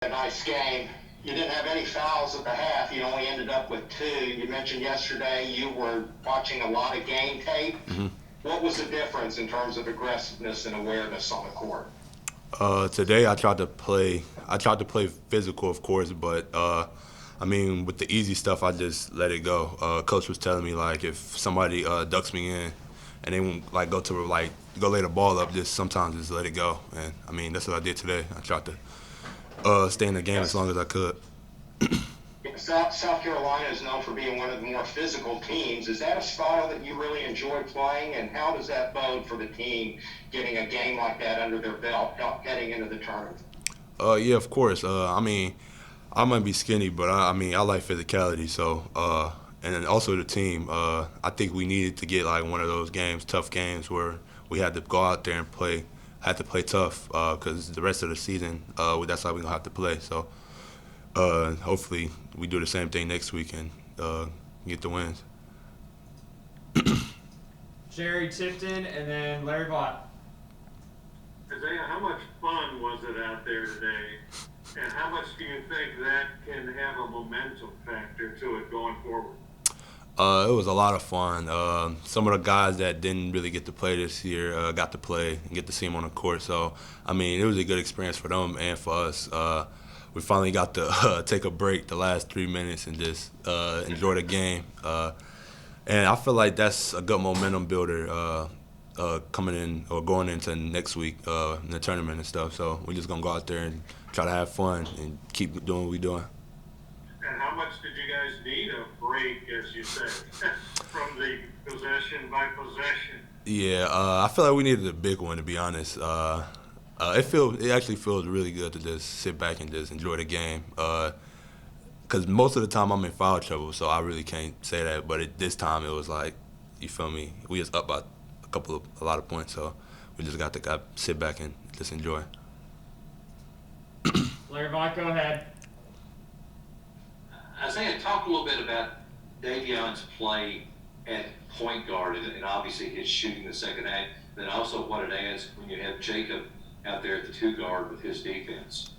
A nice game. You didn't have any fouls at the half. You only ended up with 2. You mentioned yesterday you were watching a lot of game tape. What was the difference in terms of aggressiveness and awareness on the court? Today I tried to play. I tried to play physical, of course, but I mean, with the easy stuff, I just let it go. Coach was telling me like if somebody ducks me in, and they won't like go lay the ball up, just sometimes just let it go. And I mean, that's what I did today. I tried to stay in the game as long as I could. South Carolina is known for being one of the more physical teams. Is that a style that you really enjoy playing, and how does that bode for the team getting a game like that under their belt heading into the tournament? Yeah, of course. I mean, I might be skinny, but I mean, I like physicality. So, and then also the team. I think we needed to get like one of those games, tough games, where we had to go out there and had to play tough, because the rest of the season, that's how we're gonna have to play. So, hopefully, we do the same thing next week and get the wins. Jerry Tipton, and then Larry Vaught. Isaiah, how much fun was it out there today? And how much do you think that can have a momentum factor to it going forward? It was a lot of fun. Some of the guys that didn't really get to play this year got to play and get to see them on the court. So, I mean, it was a good experience for them and for us. We finally got to take a break the last 3 minutes and just enjoy the game. And I feel like that's a good momentum builder coming in or going into next week in the tournament and stuff. So we're just going to go out there and try to have fun and keep doing what we're doing. And how much did you guys need a break, as you say, from the possession by possession? Yeah, I feel like we needed a big one, to be honest. It actually feels really good to just sit back and just enjoy the game. Because most of the time I'm in foul trouble, so I really can't say that. But this time it was like, you feel me? We just up by a lot of points, so we just got to sit back and just enjoy. Larry Vaught, go ahead. Isaiah, talk a little bit about Davion's play at point guard and obviously his shooting the second half, then also what it adds when you have Jacob out there at the 2 guard with his defense.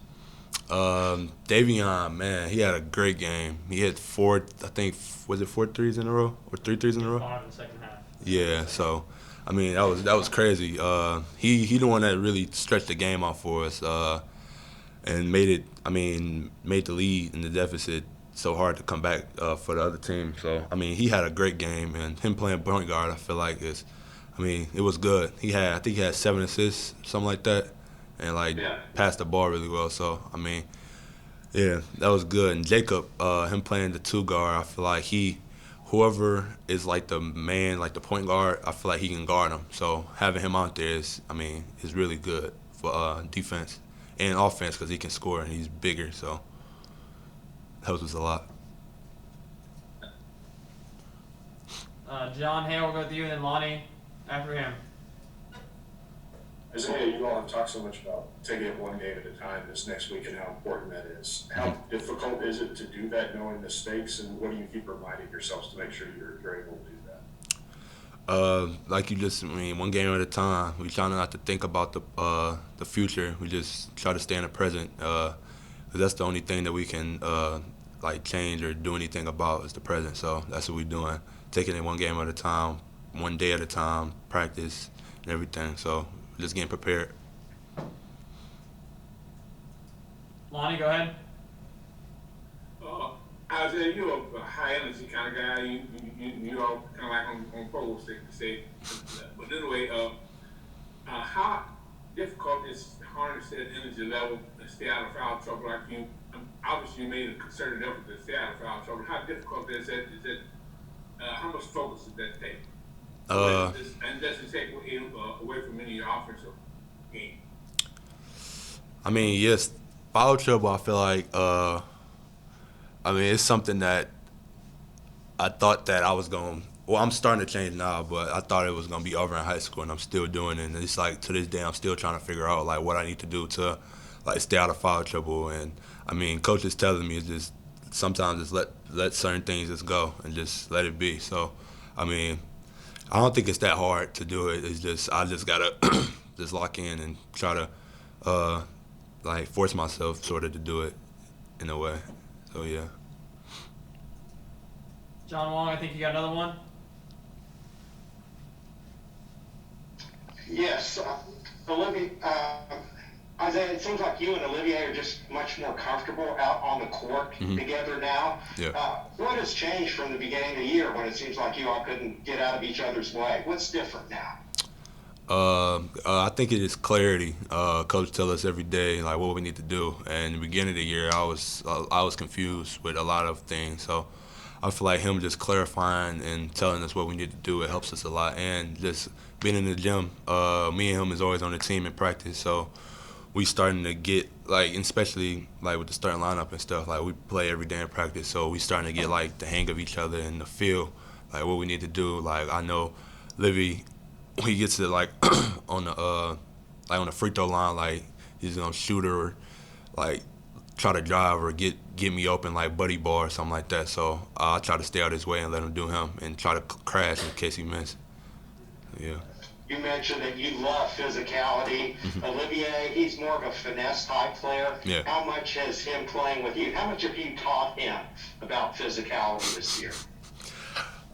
Davion, man, he had a great game. He hit 4 threes in a row or 3 threes in a row? 5 in the second half. Yeah, so I mean that was crazy. He the one that really stretched the game out for us and made the lead and the deficit so hard to come back for the other team. So I mean he had a great game, and him playing point guard I feel like it was good. I think he had 7 assists, something like that, and passed the ball really well. So I mean, yeah, that was good. And Jacob, him playing the 2 guard, I feel like whoever is like the man, like the point guard, I feel like he can guard him. So having him out there is really good for defense and offense because he can score and he's bigger. So helps us a lot. John Hale will go with you, and then Lonnie after him. Isaiah, you all have talked so much about taking it one game at a time this next week and how important that is. How difficult is it to do that knowing the stakes, and what do you keep reminding yourselves to make sure you're able to do that? One game at a time. We try not to think about the future. We just try to stay in the present. 'Cause that's the only thing that we can change or do anything about is the present. So that's what we're doing. Taking it one game at a time, one day at a time, practice and everything. So just getting prepared. Lonnie, go ahead. Isaiah, you're a high energy kind of guy. You know, kind of like on pros, they say. But anyway, how difficult is to harness that energy level and stay out of foul trouble? Like obviously you made a concerted effort to stay out of foul trouble. How difficult is that? How much focus does that take? And does it take away from any of your offensive game? I mean, yes, foul trouble. I feel like it's something that I thought that I was going. Well, I'm starting to change now, but I thought it was going to be over in high school, and I'm still doing it. And it's like to this day, I'm still trying to figure out like what I need to do to stay out of foul trouble. And I mean, coach is telling me just sometimes just let certain things just go and just let it be. So, I mean, I don't think it's that hard to do it. It's just I just gotta just lock in and try to like force myself sort of to do it in a way. So yeah. John Wong, I think you got another one. Yes, Olivia, Isaiah, it seems like you and Olivier are just much more comfortable out on the court together now. Yeah. What has changed from the beginning of the year when it seems like you all couldn't get out of each other's way? What's different now? I think it is clarity. Coach tell us every day like what we need to do. And in the beginning of the year, I was confused with a lot of things. So I feel like him just clarifying and telling us what we need to do, it helps us a lot. And just being in the gym, me and him is always on the team in practice. So we starting to get like, especially like with the starting lineup and stuff. Like we play every day in practice, so we starting to get like the hang of each other and the feel, like what we need to do. Like I know Livy, when he gets to like on the free throw line, like he's gonna shoot or like try to drive or get me open like buddy ball or something like that. So I try to stay out his way and let him do him and try to crash in case he misses. Yeah. You mentioned that you love physicality. Olivier, he's more of a finesse type player. Yeah. How much has him playing with you? How much have you taught him about physicality this year?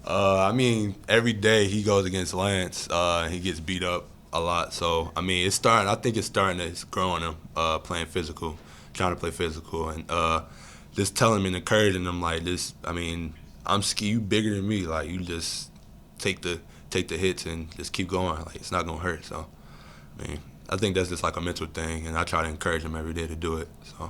I mean, every day he goes against Lance, he gets beat up a lot. So I mean, I think it's starting to grow on him, playing physical, trying to play physical, and just telling him and encouraging him like this. I mean, you bigger than me. Like you just take the hits and just keep going. Like it's not gonna hurt. So I mean, I think that's just like a mental thing, and I try to encourage him every day to do it. So.